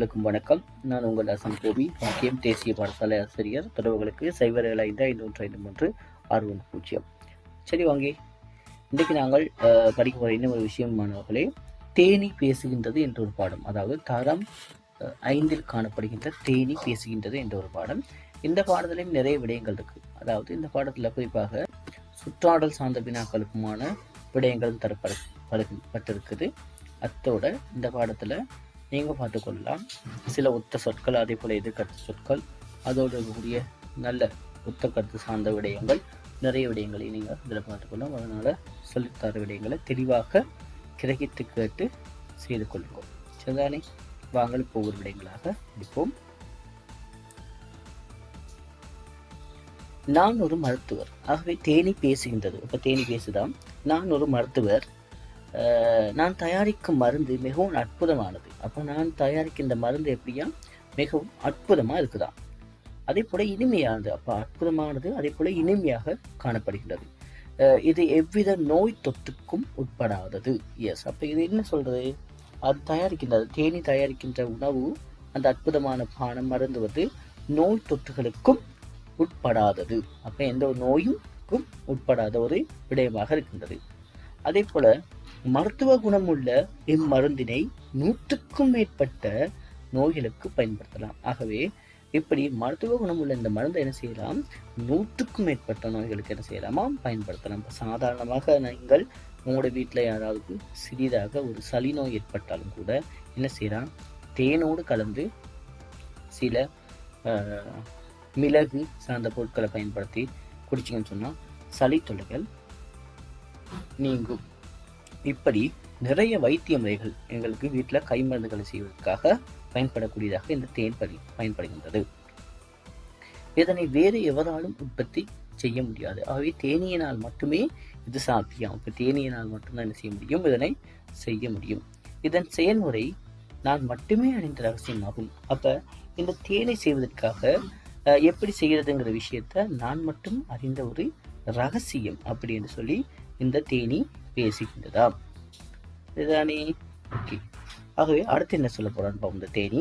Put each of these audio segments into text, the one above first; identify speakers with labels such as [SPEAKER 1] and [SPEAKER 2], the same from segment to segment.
[SPEAKER 1] உறவுகளுக்கும் வணக்கம். நான் உங்கள் அசன் கோபி, முக்கியம் தேசிய பாடசாலை ஆசிரியர். தொடர்புகளுக்கு 075536160. சரி வாங்கி, இன்றைக்கு நாங்கள் படிக்க போகிற இன்னும் ஒரு விஷயம் மாணவர்களே, தேனி பேசுகின்றது என்ற ஒரு பாடம். அதாவது தரம் 5 காணப்படுகின்ற தேனி பேசுகின்றது என்ற ஒரு பாடம். இந்த பாடத்திலையும் நிறைய விடயங்கள் இருக்குது. அதாவது இந்த பாடத்தில் குறிப்பாக சுற்றாடல் சார்ந்த வினாக்களுக்குமான விடயங்களும் தரப்பட்டிருக்குது. அத்தோட இந்த பாடத்தில் நீங்கள் பார்த்துக்கொள்ளலாம் சில ஒத்த சொற்கள், அதே போல் எதிர்கருத்து சொற்கள், அதோடு இருக்கக்கூடிய நல்ல ஒத்த கருத்து சார்ந்த விடயங்கள், நிறைய விடயங்களை நீங்கள் இதில் பார்த்துக்கொள்ளலாம். அதனால் சொல்லித்தர விடயங்களை தெளிவாக கிரகித்து கேட்டு செய்து கொள்ளுங்கள். சரிதானே? வாங்கள் ஒவ்வொரு விடயங்களாக இருப்போம். நான் ஒரு மருத்துவர். ஆகவே தேனி பேசுகின்றது. இப்போ தேனி பேசுதான். நான் ஒரு மருத்துவர். நான் தயாரிக்கும் மருந்து மிகவும் அற்புதமானது. அப்போ நான் தயாரிக்கின்ற மருந்து எப்படியா மிகவும் அற்புதமாக இருக்குதான். அதே போல் இனிமையானது. அப்போ அற்புதமானது, அதே போல் இனிமையாக காணப்படுகின்றது. இது எவ்வித நோய் தொற்றுக்கும் உட்படாதது. எஸ், அப்போ இது என்ன சொல்கிறது? அது தயாரிக்கின்றது, தேனி தயாரிக்கின்ற உணவு, அந்த அற்புதமான பானம் மருந்து நோய் தொற்றுகளுக்கும் உட்படாதது. அப்போ எந்த ஒரு நோயுக்கும் உட்படாத ஒரு விடயமாக இருக்கின்றது. அதே போல மருத்துவ குணமுள்ள இம்மருந்தினை 100க்கும் மேற்பட்ட நோய்களுக்கு பயன்படுத்தலாம். ஆகவே இப்படி மருத்துவ குணமுள்ள இந்த மருந்தை என்ன செய்யலாம்? 100க்கும் மேற்பட்ட நோய்களுக்கு என்ன செய்யலாமா? பயன்படுத்தலாம். சாதாரணமாக நீங்கள் உங்களோட வீட்டில் யாராவது சிறிதாக ஒரு சளி நோய் ஏற்பட்டாலும் கூட என்ன செய்யலாம்? தேனோடு கலந்து சில மிளகு சார்ந்த பொருட்களை பயன்படுத்தி குடிச்சிங்கன்னு சொன்னால் சளி தொல்லைகள் நீங்கும். இப்படி நிறைய வைத்திய முறைகள் எங்களுக்கு வீட்டில் கை மருந்துகளை செய்வதற்காக பயன்படக்கூடியதாக இந்த தேன் பயன்படுகின்றது. இதனை வேறு எவராலும் உற்பத்தி செய்ய முடியாது. ஆகவே தேனியினால் மட்டுமே இது சாத்தியம். இப்போ தேனியினால் மட்டும்தான் என்ன செய்ய முடியும்? இதனை செய்ய முடியும். இதன் செயல்முறை நான் மட்டுமே அறிந்த ரகசியமாகும். அப்போ இந்த தேனை செய்வதற்காக எப்படி செய்கிறதுங்கிற விஷயத்த நான் மட்டும் அறிந்த ஒரு ரகசியம் அப்படின்னு சொல்லி இந்த தேனி பேசுகின்றதா? இதுதானே? ஓகே. ஆகவே அடுத்து என்ன சொல்ல போறான்னு இந்த தேனி,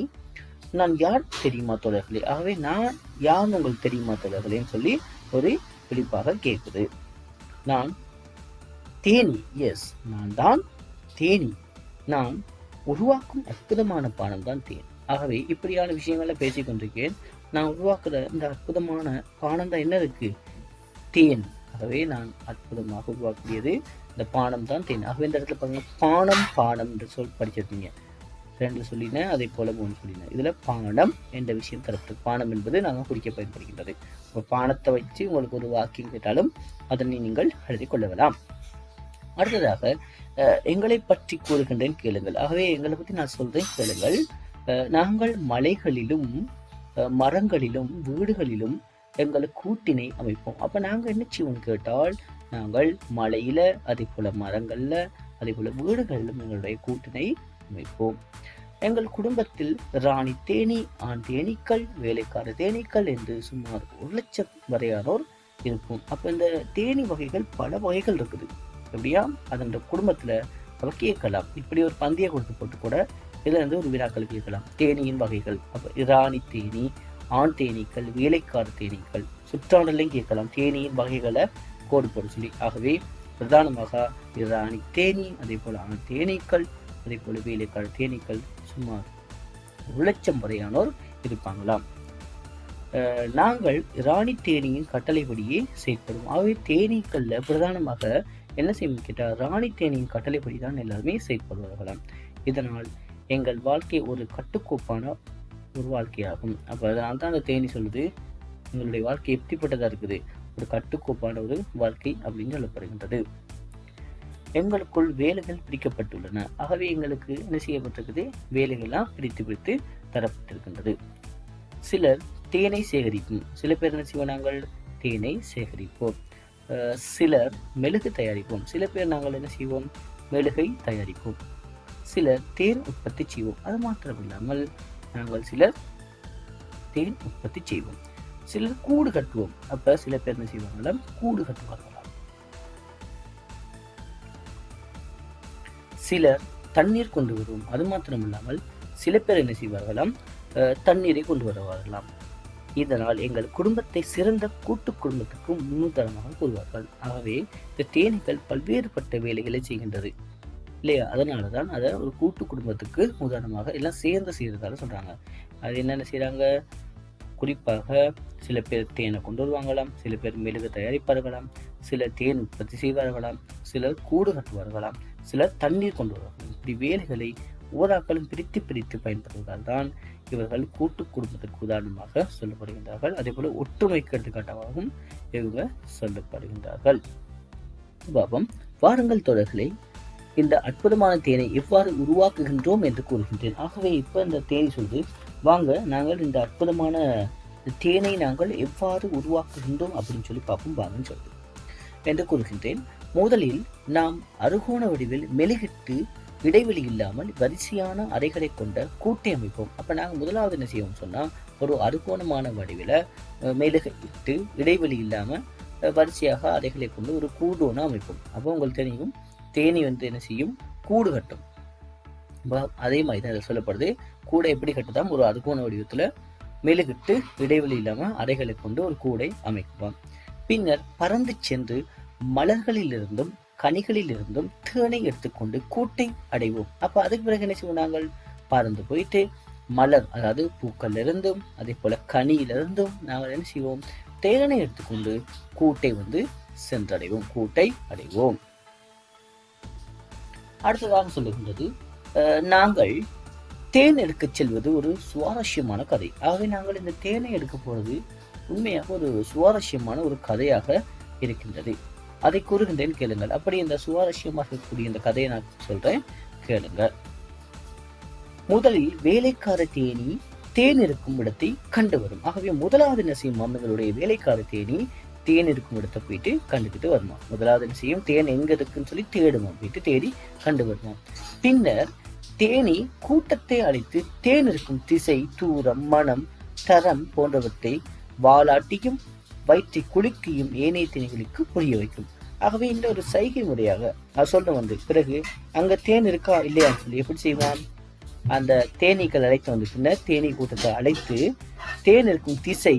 [SPEAKER 1] நான் யார் தெரியுமா தோழர்களே? ஆகவே நான் யார் உங்களுக்கு தெரியுமா தோழர்களேன்னு சொல்லி ஒரு விழிப்பாக கேட்குது. நான் தேனி. எஸ், நான் தான் தேனி. நான் உருவாக்கும் அற்புதமான பானம் தான் தேன். ஆகவே இப்படியான விஷயங்களை பேசிக்கொண்டிருக்கேன். நான் உருவாக்குற இந்த அற்புதமான பானம் தான் என்ன இருக்கு? தேன். ஆகவே நான் அற்புதமாக உருவாக்கியது இந்த பானம் தான் தேன். ஆகவே இந்த இடத்துல பாருங்க, பானம் என்று சொல் படிச்சிருக்கீங்க. 2 சொல்லினேன், அதே போல 3 சொல்லினேன். இதுல பானம் என்ற விஷயம் தரப்பு. பானம் என்பது நாங்கள் குடிக்க பயன்படுகின்றது. பானத்தை வச்சு உங்களுக்கு ஒரு வாக்கியம் கேட்டாலும் அதனை நீங்கள் எழுதி கொள்ளலாம். அடுத்ததாக எங்களை பற்றி கூறுகின்றேன் கேளுங்கள். ஆகவே எங்களை பற்றி நான் சொல்றேன் கேளுங்கள். நாங்கள் மலைகளிலும் மரங்களிலும் வீடுகளிலும் எங்களை கூட்டினை அமைப்போம். அப்போ நாங்கள் என்ன செய்வோம் கேட்டால், நாங்கள் மலையில, அதே போல மரங்கள்ல, அதே போல வீடுகளிலும் எங்களுடைய கூட்டினை அமைப்போம். எங்கள் குடும்பத்தில் ராணி தேனி, ஆண் தேனீக்கள், வேலைக்கார தேனீக்கள் என்று சுமார் 1 லட்சம் வரையானோர் இருக்கும். அப்போ இந்த தேனி வகைகள் பல வகைகள் இருக்குது. எப்படியா அதன் குடும்பத்தில் அவ கேட்கலாம். இப்படி ஒரு பந்தய கொடுத்து போட்டு கூட இதுல இருந்து ஒரு வினாக்கள் கேட்கலாம். தேனியின் வகைகள், அப்போ ராணி தேனி, ஆண் தேனீக்கள், வேலைக்கார தேனீக்கள், சுற்றாடலையும் கேட்கலாம். தேனியின் வகைகளை கோடு போட சொல்லி. ஆகவே பிரதானமாக ராணி தேனி, அதே போல ஆண் தேனீக்கள், அதே போல வேலைக்கார தேனீக்கள் சுமார் 1 லட்சம் வரையானோர் இருப்பாங்களாம். நாங்கள் ராணி தேனியின் கட்டளைப்படியே செயற்படும். ஆகவே தேனீக்கள்ல பிரதானமாக என்ன செய்யும் கேட்டால், ராணி தேனியின் கட்டளைப்படி தான் எல்லாருமே செயற்படுவார்களாம். இதனால் எங்கள் வாழ்க்கை ஒரு கட்டுக்கோப்பான ஒரு வாழ்க்கையாகும். அப்போ அதனால தான் அந்த தேனி சொல்லுது, எங்களுடைய வாழ்க்கை எப்படிப்பட்டதாக இருக்குது? ஒரு கட்டுக்கோப்பான ஒரு வாழ்க்கை அப்படின்னு சொல்லப்படுகின்றது. எங்களுக்குள் வேலைகள் பிரிக்கப்பட்டுள்ளன. ஆகவே எங்களுக்கு என்ன செய்யப்பட்டிருக்குது? வேலைகள்லாம் பிரித்து தரப்பட்டிருக்கின்றது. சிலர் தேனை சேகரிப்போம். சில பேர் என்ன செய்வோம்? நாங்கள் தேனை சேகரிப்போம். சிலர் மெழுகு தயாரிப்போம். சில பேர் நாங்கள் என்ன செய்வோம்? மெழுகை தயாரிப்போம். சிலர் தேன் உற்பத்தி செய்வோம். அது மாத்திரமில்லாமல் நாங்கள் சிலர் தேன் உற்பத்தி செய்வோம். சிலர் கூடு கட்டுவோம். அப்ப சில பேர் என்ன செய்வாங்களாம்? கூடு கட்டுவார்களாம். சிலர் தண்ணீர் கொண்டு வருவோம். அது மாத்திரமில்லாமல் சில பேர் என்ன செய்வார்களாம், தண்ணீரை கொண்டு வருவார்களாம். இதனால் எங்கள் குடும்பத்தை சிறந்த கூட்டு குடும்பத்துக்கு முன்னுதாரணமாக கூறுவார்கள். ஆகவே இந்த தேனீக்கள் பல்வேறுபட்ட வேலைகளை செய்கின்றது இல்லையா? அதனாலதான் அதை ஒரு கூட்டு குடும்பத்துக்கு உதாரணமாக எல்லாம் சேர்ந்து செய்யறதால சொல்றாங்க. அது என்னென்ன செய்யறாங்க? குறிப்பாக சில பேர் தேனை கொண்டு வருவாங்களாம், சில பேர் மெழுகு தயாரிப்பார்களாம், சிலர் தேன் உற்பத்தி செய்வார்களாம், சிலர் கூடு கட்டுவார்களாம், சிலர் தண்ணீர் கொண்டு வருவார்கள். இப்படி வேலைகளை ஓராக்களும் பிரித்து பிரித்து பயன்படுத்துவதால் தான் இவர்கள் கூட்டு குடும்பத்திற்கு உதாரணமாக சொல்லப்படுகின்றார்கள். அதே போல ஒற்றுமைக்கு எடுத்துக்காட்டாகவும் இவங்க சொல்லப்படுகின்றார்கள். பாபம், வாருங்கள் தோழர்களே, இந்த அற்புதமான தேனை எவ்வாறு உருவாக்குகின்றோம் என்று கூறுகின்றேன். ஆகவே இப்ப இந்த தேனி சொல்லுது, வாங்க நாங்கள் இந்த அற்புதமான தேனை நாங்கள் எவ்வாறு உருவாக்குகின்றோம் அப்படின்னு சொல்லி பார்ப்போம் வாங்கன்னு சொல்லுது என்று கூறுகின்றேன். முதலில் நாம் அறுகோண வடிவில் மெழுகிட்டு இடைவெளி இல்லாமல் வரிசையான அறைகளை கொண்ட கூட்டை அமைப்போம். அப்ப நாங்கள் முதலாவது என்ன செய்வோம் சொன்னா, ஒரு அறுகோணமான வடிவில் மெழுகிட்டு இடைவெளி இல்லாம வரிசையாக அறைகளை கொண்டு ஒரு கூடு ஒன்று அமைப்போம். அப்போ உங்களுக்கு தெரியும், தேனி என்ன செய்யும், கூடு கட்டும். அதே மாதிரி தான் சொல்லப்படுது, கூடை எப்படி கட்டுதான், ஒரு அறுகோண வடிவத்துல மெழுகிட்டு இடைவெளி இல்லாம அறைகளை கொண்டு ஒரு கூடை அமைக்குவோம். பின்னர் பறந்து சென்று மலர்களிலிருந்தும் கனிகளிலிருந்தும் தேனை எடுத்துக்கொண்டு கூட்டை அடைவோம். அப்ப அதுக்கு பிறகு என்ன செய்வோம், நாங்கள் பறந்து போயிட்டு மலர், அதாவது பூக்கள் இருந்தும் அதே போல கனியிலிருந்தும் நாங்கள் என்ன செய்வோம், தேனை எடுத்துக்கொண்டு கூட்டை சென்றடைவோம், கூட்டை அடைவோம். அடுத்ததாக சொல்லுகின்றது, நாங்கள் தேன் எடுக்க செல்வது ஒரு சுவாரஸ்யமான கதை. ஆகவே நாங்கள் இந்த தேனை எடுக்க போறது உண்மையாக ஒரு சுவாரஸ்யமான ஒரு கதையாக இருக்கின்றது. அதை கூறுகின்றேன், கேளுங்கள். அப்படி இந்த சுவாரஸ்யமாக இருக்கக்கூடிய இந்த கதையை நான் சொல்றேன், கேளுங்க. முதலில் வேலைக்கார தேனி தேன் இருக்கும் இடத்தை கண்டு வரும். ஆகவே முதலாவது என்ன செய்யும், எங்களுடைய வேலைக்கார தேனி தேன் இருக்கும் இடத்தை போயிட்டு கண்டுகிட்டு வருமா. முதலாவது என்ன செய்யும், தேன் எங்க இருக்குன்னு சொல்லி தேடுமா, போயிட்டு தேடி கண்டு வருமா. பின்னர் தேனி கூட்டத்தை அழைத்து தேன் இருக்கும் திசை, தூரம், மனம், தரம் போன்றவற்றை வாலாட்டியும் வயிற்றை குலுக்கியும் ஏனைய தேனிகளுக்கு புரிய வைக்கும். ஆகவே இந்த ஒரு சைகை முறையாக சொல்ல பிறகு அங்க தேன் இருக்கா இல்லையான்னு சொல்லி எப்படி செய்வான், அந்த தேனீக்கள் அழைத்து பின்னர் தேனீ கூட்டத்தை அழைத்து தேன் இருக்கும் திசை,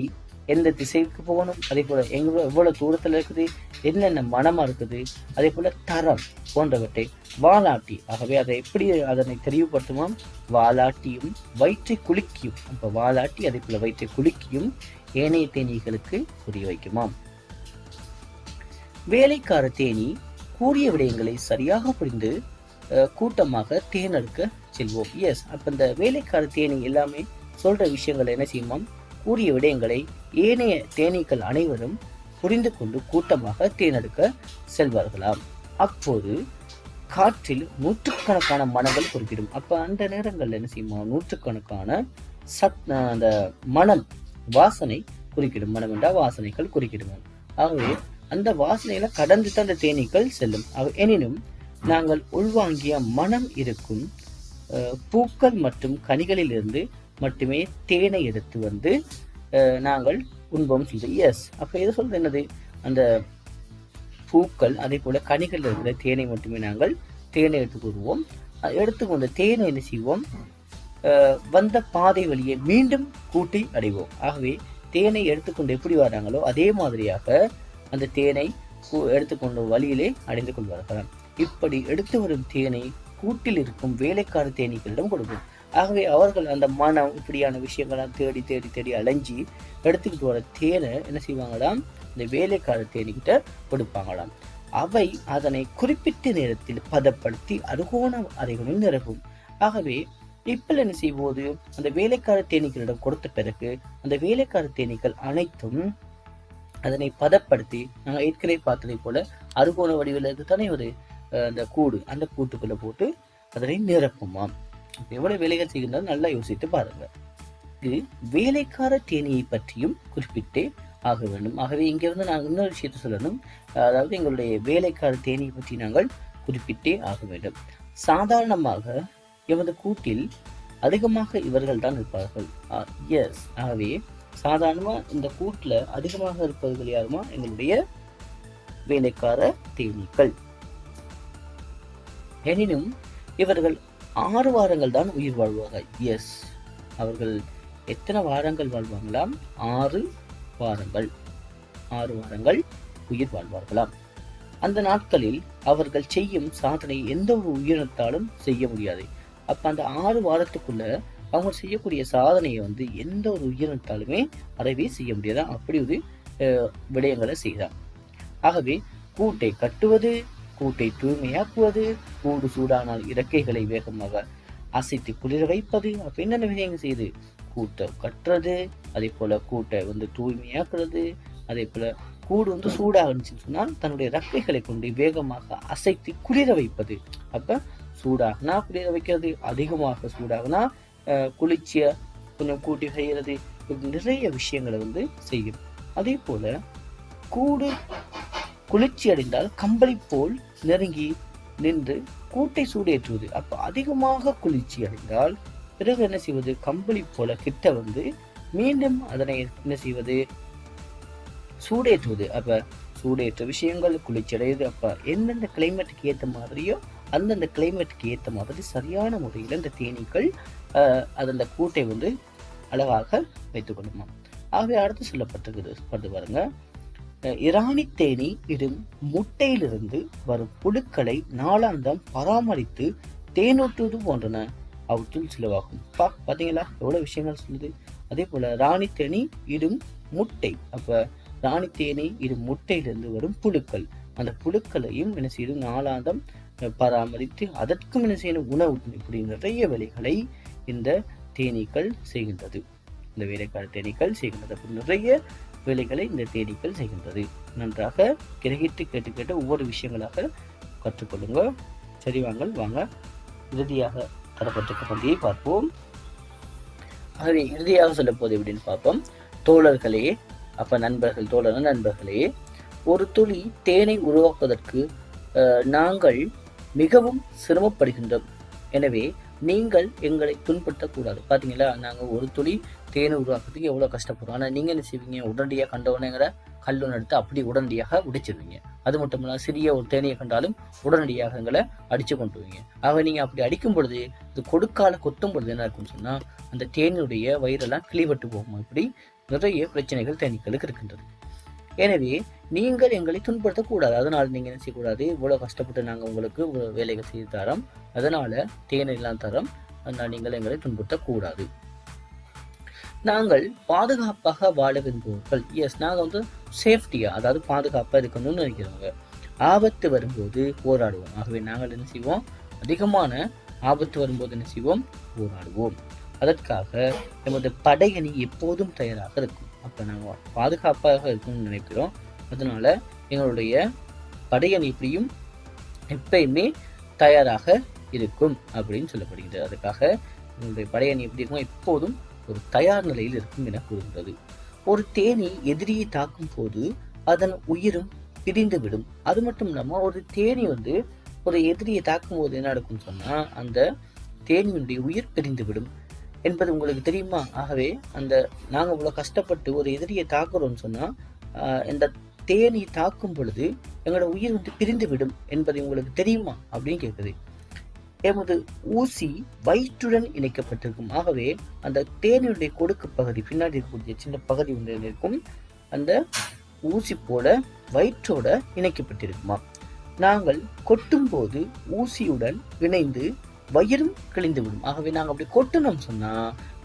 [SPEAKER 1] எந்த திசைக்கு போகணும், அதே போல எவ்வளவு தூரத்துல இருக்குது, என்னென்ன மனமா இருக்குது, அதே போல தரம் போன்றவற்றை வாலாட்டி, ஆகவே அதை எப்படி அதனை தெளிவுபடுத்துமாம், வாலாட்டியும் வயிற்றை குலுக்கியும். அப்ப வாலாட்டி அதே போல வயிற்றை குலுக்கியும் ஏனைய தேனீகளுக்கு புரிய வைக்குமாம். வேலைக்கார தேனி கூறிய விடயங்களை சரியாக புரிந்து கூட்டமாக தேனெடுக்க செல்வோம். எஸ், அப்ப இந்த வேலைக்கார தேனி எல்லாமே சொல்ற விஷயங்கள் என்ன செய்யுமாம், கூறிய விடயங்களை ஏனைய தேனீக்கள் அனைவரும் புரிந்து கொண்டு கூட்டமாக தேனெடுக்க செல்வார்களாம். அப்போது காற்றில் நூற்றுக்கணக்கான மனங்கள் குறுக்கிடும். அப்ப அந்த நேரங்கள்ல என்ன செய்யுமா, நூற்றுக்கணக்கான அந்த மனம், வாசனை குறுக்கிடும். மனம் என்றால் வாசனைகள் குறுக்கிடும். ஆகவே அந்த வாசனையில கடந்து தான் அந்த தேனீக்கள் செல்லும். எனினும் நாங்கள் உள்வாங்கிய மனம் இருக்கும் பூக்கள் மற்றும் கனிகளில் இருந்து மட்டுமே தேனை எடுத்து நாங்கள் உண்போம் சொல்லுது. எஸ், அப்ப எது சொல்றது, என்னது, அந்த பூக்கள் அதே போல கனிகள் இருக்கிற தேனை மட்டுமே நாங்கள் தேனை எடுத்துக்கொள்வோம். எடுத்துக்கொண்ட தேனை என்ன செய்வோம், வந்த பாதை வழியை மீண்டும் கூட்டி அடைவோம். ஆகவே தேனை எடுத்துக்கொண்டு எப்படி வராங்களோ அதே மாதிரியாக அந்த தேனை எடுத்துக்கொண்ட வழியிலே அடைந்து கொள்வார்கள். இப்படி எடுத்து வரும் தேனை கூட்டில் இருக்கும் வேலைக்கார தேனீக்களிடம் கொடுக்கும். ஆகவே அவர்கள் அந்த மனம் இப்படியான விஷயங்கள்லாம் தேடி தேடி தேடி அலைஞ்சி எடுத்துக்கிட்டு வர தேனை என்ன செய்வாங்களாம், இந்த வேலைக்கார தேனிக்கிட்ட கொடுப்பாங்களாம். அவை அதனை குறிப்பிட்ட நேரத்தில் பதப்படுத்தி அறுகோண அறைகளில் நிரப்பும். ஆகவே இப்ப என்ன செய்வது, அந்த வேலைக்கார தேனீக்களிடம் கொடுத்த பிறகு அந்த வேலைக்கார தேனீக்கள் அனைத்தும் அதனை பதப்படுத்தி, நாங்கள் ஏற்கனவே பார்த்ததை போல அறுகோண வடிவில் தானே ஒரு அந்த கூடு, அந்த கூட்டுக்குள்ள போட்டு அதனை நிரப்புமாம். எவ்வளவு வேலைகள் செய்கின்றது நல்லா யோசித்து பாருங்க. இது வேலைக்கார தேனியை பற்றியும் குறிப்பிட்டே ஆக வேண்டும். ஆகவே இங்க நாங்கள் இன்னொரு விஷயத்தை சொல்லணும், அதாவது எங்களுடைய வேலைக்கார தேனியை பற்றி நாங்கள் குறிப்பிட்டே ஆக வேண்டும். சாதாரணமாக எமது கூட்டில் அதிகமாக இவர்கள் தான் இருப்பார்கள். எஸ், ஆகவே சாதாரணமா இந்த கூட்டுல அதிகமாக இருப்பவர்கள் யாருமா, எங்களுடைய வேலைக்கார தேனீக்கள். எனினும் இவர்கள் 6 வாரங்கள் தான் உயிர் வாழ்வார்கள். எஸ், அவர்கள் எத்தனை வாரங்கள் வாழ்வாங்களாம்? 6 வாரங்கள். 6 வாரங்கள் உயிர் வாழ்வார்களாம். அந்த நாட்களில் அவர்கள் செய்யும் சாதனை எந்த ஒரு உயிரினத்தாலும் செய்ய முடியாது. அப்ப அந்த 6 வாரத்துக்குள்ள அவங்க செய்யக்கூடிய சாதனையை எந்த ஒரு உயிரினத்தாலுமே அறவே செய்ய முடியாது. அப்படி ஒரு விடயங்களை செய்தார். ஆகவே கூட்டை கட்டுவது, கூட்டை தூய்மையாக்குவது, கூடு சூடானால் இறக்கைகளை வேகமாக அசைத்து குளிர வைப்பது, அப்ப என்னென்ன விஷயங்கள் செய்யுது? கூட்டை கட்டுறது, அதே போல கூட்டை தூய்மையாக்குறது, அதே போல கூடு சூடாக இருந்துச்சுன்னு சொன்னால் தன்னுடைய ரெக்கைகளை கொண்டு வேகமாக அசைத்து குளிர வைப்பது. அப்ப சூடாகனா குளிர வைக்கிறது, அதிகமாக சூடாகனா குளிர்ச்சிய கொஞ்சம் கூட்டி செய்யறது, நிறைய விஷயங்களை செய்யும். அதே போல கூடு குளிர்ச்சி அடைந்தால் கம்பளி போல் நெருங்கி நின்று கூட்டை சூடேற்றுவது. அப்ப அதிகமாக குளிர்ச்சி அடைந்தால் பிறகு என்ன செய்வது? கம்பளி போல கிட்ட மீண்டும் அதனை என்ன செய்வது? சூடேற்றுவது. அப்ப சூடேற்ற விஷயங்கள் குளிர்ச்சி அடையுது. அப்ப எந்தெந்த கிளைமேட்டுக்கு ஏற்ற மாதிரியோ அந்தந்த கிளைமேட்டுக்கு ஏற்ற மாதிரி சரியான முறையில் இந்த தேனீக்கள் அந்த கூட்டை அழகாக வைத்துக் கொள்ளுமா. ஆகவே அடுத்து சொல்லப்பட்டிருக்கிறது பாருங்க. இராணி தேனி இடும் முட்டையிலிருந்து வரும் புழுக்களை நாளாந்தம் பராமரித்து தேனூற்றுவது போன்றன அவற்றுள் சிலவாகும். பாத்தீங்களா எவ்வளவு விஷயங்கள் சொல்லுது. அதே போல ராணி தேனி இடும் முட்டை. அப்ப ராணி தேனி இடும் முட்டையிலிருந்து வரும் புழுக்கள், அந்த புழுக்களையும் என்ன செய்யும்? நாளாந்தம் பராமரித்து அதற்கும் என்ன செய்யணும்? உணவு. இப்படி நிறைய வேலைகளை இந்த தேனீக்கள் செய்கின்றது. இந்த வேலைக்கார தேனீக்கள் செய்கின்றது. அப்படி நிறைய வேலைகளை இந்த தேனீக்கள் செய்கின்றது. நன்றாக கிரகிட்டு கேட்டு ஒவ்வொரு விஷயங்களாக கற்றுக்கொள்ளுங்க. சரி, வாங்க இறுதியாக தரப்பட்டிருக்க பகுதியை பார்ப்போம். ஆகவே இறுதியாக சொல்ல போது எப்படின்னு பார்ப்போம். தோழர்களே, அப்ப நண்பர்களே, ஒரு துளி தேனை உருவாக்குவதற்கு நாங்கள் மிகவும் சிரமப்படுகின்றோம். எனவே நீங்கள் எங்களை துன்புறுத்தக்கூடாது. பாத்தீங்களா, நாங்க ஒரு துளி தேனை உருவாக்குறதுக்கு எவ்வளவு கஷ்டப்படுறோம். ஆனா நீங்க என்ன செய்வீங்க? உடனடியாக கண்டவனங்கிற கல்லூன் எடுத்து அப்படி உடனடியாக உடைச்சிருவீங்க. அது மட்டும் இல்லாம சிறிய ஒரு தேனியை கண்டாலும் உடனடியாக எங்களை அடிச்சு கொண்டு வருவீங்க. ஆக நீங்க அப்படி அடிக்கும் பொழுது, இது கொடுக்கால கொத்தும் பொழுது என்ன இருக்குன்னு சொன்னா அந்த தேனியுடைய வயிறெல்லாம் கிளிவட்டு போகும். இப்படி நிறைய பிரச்சனைகள் தேனீக்களுக்கு இருக்கின்றது. எனவே நீங்கள் எங்களை துன்புறுத்தக்கூடாது. அதனால நீங்க என்ன செய்யக்கூடாது? இவ்வளவு கஷ்டப்பட்டு நாங்க உங்களுக்கு வேலைகள் செய்து தரோம், அதனால தேனை எல்லாம் தரோம், அதனால நீங்கள் எங்களை துன்புறுத்தக்கூடாது. நாங்கள் பாதுகாப்பாக வாழ விரும்புவர்கள். எஸ், நாங்க சேஃப்டியா, அதாவது பாதுகாப்பா இருக்கணும்னு நினைக்கிறவங்க. ஆபத்து வரும்போது போராடுவோம். ஆகவே நாங்கள் என்ன செய்வோம்? அதிகமான ஆபத்து வரும்போது என்ன செய்வோம்? போராடுவோம். அதற்காக நமது படையணி எப்போதும் தயாராக இருக்கும். அப்ப நாங்க பாதுகாப்பாக இருக்கணும்னு நினைக்கிறோம், அதனால எங்களுடைய படையணி எப்படியும் எப்பயுமே தயாராக இருக்கும் அப்படின்னு சொல்லப்படுகிறது. அதுக்காக எங்களுடைய படையணி எப்படி இருக்கும்? எப்போதும் ஒரு தயார் நிலையில் இருக்கும் என கூறுகின்றது. ஒரு தேனி எதிரியை தாக்கும் போது அதன் உயிரும் பிரிந்துவிடும். அது மட்டும் இல்லாம ஒரு தேனி ஒரு எதிரியை தாக்கும் போது என்ன நடக்கும்னு சொன்னா அந்த தேனியுடைய உயிர் பிரிந்துவிடும் என்பது உங்களுக்கு தெரியுமா? ஆகவே நாங்க இவ்வளவு கஷ்டப்பட்டு ஒரு எதிரியை தாக்குறோம்னு சொன்னா இந்த தேனி தாக்கும் பொழுது எங்களோட உயிர் பிரிந்து விடும் என்பதை உங்களுக்கு தெரியுமா அப்படின்னு கேட்குது. எமது ஊசி வயிற்றுடன் இணைக்கப்பட்டிருக்கும். ஆகவே அந்த தேனியுடைய கொடுக்கு பகுதி பின்னாடி இருக்கக்கூடிய சின்ன பகுதி இருக்கும், அந்த ஊசி போல வயிற்றோட இணைக்கப்பட்டிருக்குமா. நாங்கள் கொட்டும் போது ஊசியுடன் இணைந்து வயிறும் கிழிந்து விடும். ஆகவே நாங்க அப்படி கொட்டணும் சொன்னா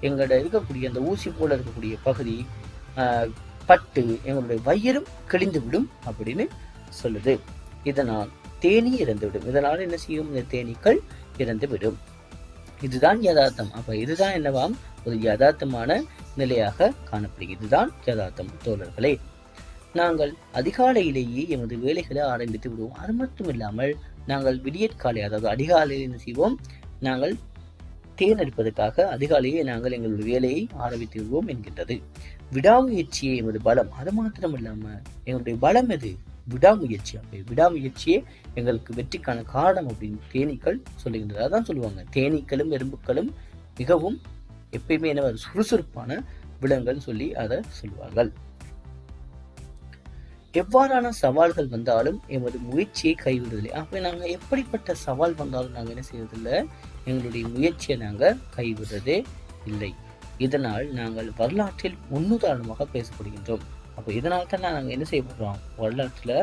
[SPEAKER 1] எங்களோட இருக்கக்கூடிய அந்த ஊசி போல இருக்கக்கூடிய பகுதி பட்டு எங்களுடைய வயிறும் கிழிந்து விடும் அப்படின்னு சொல்லுது. இதனால் தேனி இறந்துவிடும். இதனால் என்ன செய்யும்? இந்த தேனீக்கள் இறந்துவிடும். இதுதான் யதார்த்தம். அப்ப இதுதான் என்னவாம்? ஒரு யதார்த்தமான நிலையாக காணப்படுகிறது. இதுதான் யதார்த்தம் தோழர்களே. நாங்கள் அதிகாலையிலேயே எமது வேலைகளை ஆரம்பித்து விடுவோம். அது மட்டும் இல்லாமல் நாங்கள் விடியற்காலை, அதாவது அதிகாலையில் என்ன செய்வோம்? நாங்கள் தேன் எடுப்பதற்காக அதிகாலையே நாங்கள் எங்களுடைய வேலையை ஆரம்பித்து விடுவோம் என்கின்றது. விடாமுயற்சியே எமது பலம். அது மாத்திரம் இல்லாம எங்களுடைய பலம் எது? விடாமுயற்சி. அப்ப விடாமுயற்சியே எங்களுக்கு வெற்றிக்கான காரணம் அப்படின்னு தேனீக்கள் சொல்லுகின்றது. அதான் சொல்லுவாங்க, தேனீக்களும் எறும்புகளும் மிகவும் எப்பயுமே என்ன சுறுசுறுப்பான விலங்குகள் சொல்லி அதை சொல்லுவார்கள். எவ்வாறான சவால்கள் வந்தாலும் எமது முயற்சியை கைவிடுவதில்லை. அப்ப நாங்கள் எப்படிப்பட்ட சவால் வந்தாலும் நாங்கள் என்ன செய்வதில்லை, எங்களுடைய முயற்சியை நாங்கள் கைவிடுறதே இல்லை. இதனால் நாங்கள் வரலாற்றில் முன்னுதாரணமாக பேசப்படுகின்றோம். அப்போ இதனால் தான் நாங்கள் என்ன செய்யப்படுறோம், வரலாற்றில்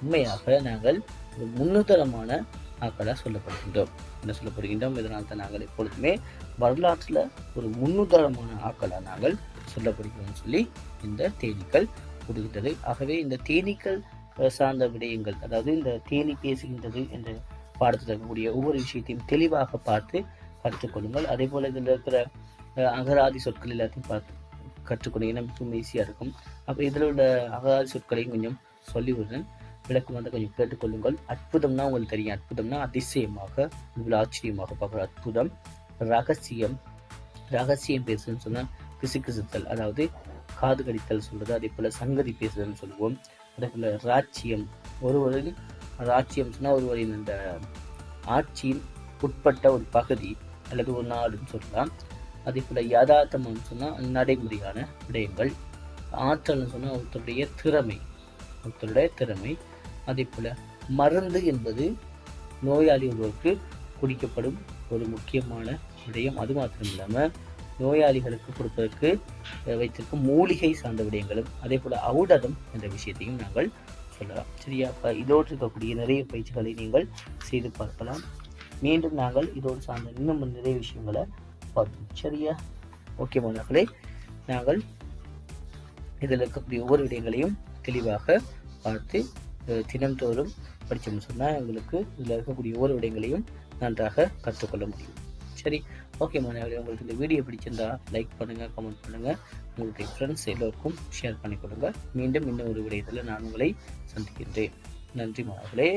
[SPEAKER 1] உண்மையாக நாங்கள் ஒரு முன்னுதாரணமான ஆக்களாக சொல்லப்படுகின்றோம். என்ன சொல்லப்படுகின்றோம், இதனால் தான் நாங்கள் எப்பொழுதுமே வரலாற்றில் ஒரு முன்னுதாரணமான ஆக்களாக நாங்கள் சொல்லப்படுகிறோம் சொல்லி இந்த தேனீக்கள் கூறுகின்றது. ஆகவே இந்த தேனீக்கள் சார்ந்த விடயங்கள், அதாவது இந்த தேனி பேசுகின்றது என்ற பாடத்தில் இருக்கக்கூடிய ஒவ்வொரு விஷயத்தையும் தெளிவாக பார்த்து கற்றுக்கொள்ளுங்கள். அதே போல் இதில் இருக்கிற அகராதி சொற்கள் எல்லாத்தையும் பார்த்து கற்றுக்கொண்டீங்கன்னா மிகவும் ஈஸியாக இருக்கும். அப்போ இதில் உள்ள அகராதி சொற்களையும் கொஞ்சம் சொல்லி விடுறேன், விளக்கம் வந்து கொஞ்சம் கேட்டுக்கொள்ளுங்கள். அற்புதம்னா உங்களுக்கு தெரியும், அற்புதம்னா அதிசயமாக, இவ்வளோ ஆச்சரியமாக பார்க்குற அற்புதம். ரகசியம், ரகசியம் பேசுன்னு சொன்னால் கிசுகிசுத்தல், அதாவது காது கடித்தல் சொல்றது. அதே போல் சங்கதி பேசுதல்னு சொல்லுவோம். அதே போல் ராச்சியம், ஒருவரின் ராச்சியம் சொன்னால் ஒருவரின் இந்த ஆட்சியின் உட்பட்ட ஒரு பகுதி அல்லது ஒரு நாடுன்னு சொல்லலாம். அதே போல் யதார்த்தம்னு சொன்னால் நடைமுறையான விடயங்கள். ஆற்றல்னு சொன்னால் ஒருத்தருடைய திறமை, ஒருத்தருடைய திறமை. அதே போல் மருந்து என்பது நோயாளி ஒருவருக்கு குடிக்கப்படும் ஒரு முக்கியமான விடயம். அது மாத்திரம் இல்லாமல் நோயாளிகளுக்கு கொடுப்பதற்கு வைத்திருக்கும் மூலிகை சார்ந்த விடயங்களும், அதே போல் ஔடதம் என்ற விஷயத்தையும் நாங்கள் சொல்லலாம். சரியா? அப்போ இதோடு இருக்கக்கூடிய நிறைய பயிற்சிகளை நீங்கள் செய்து பார்க்கலாம். மீண்டும் நாங்கள் இதோடு சார்ந்த இன்னும் நிறைய விஷயங்களை பார்ப்போம். சரியா? ஓகே மாணவர்களே, நாங்கள் இதில் இருக்கக்கூடிய ஒவ்வொரு விடயங்களையும் தெளிவாக பார்த்து தினந்தோறும் படித்தோம்னு சொன்னால் எங்களுக்கு இதில் இருக்கக்கூடிய ஒவ்வொரு விடயங்களையும் நன்றாக கற்றுக்கொள்ள முடியும். சரி, ஓகே மாணவர்களே, உங்களுக்கு இந்த வீடியோ பிடிச்சிருந்தா லைக் பண்ணுங்கள், கமெண்ட் பண்ணுங்கள், உங்களுடைய ஃப்ரெண்ட்ஸ் எல்லோருக்கும் ஷேர் பண்ணிக்கொடுங்க. மீண்டும் இன்னும் ஒரு விடயத்தில் நான் உங்களை சந்திக்கின்றேன். நன்றி மாணவர்களே.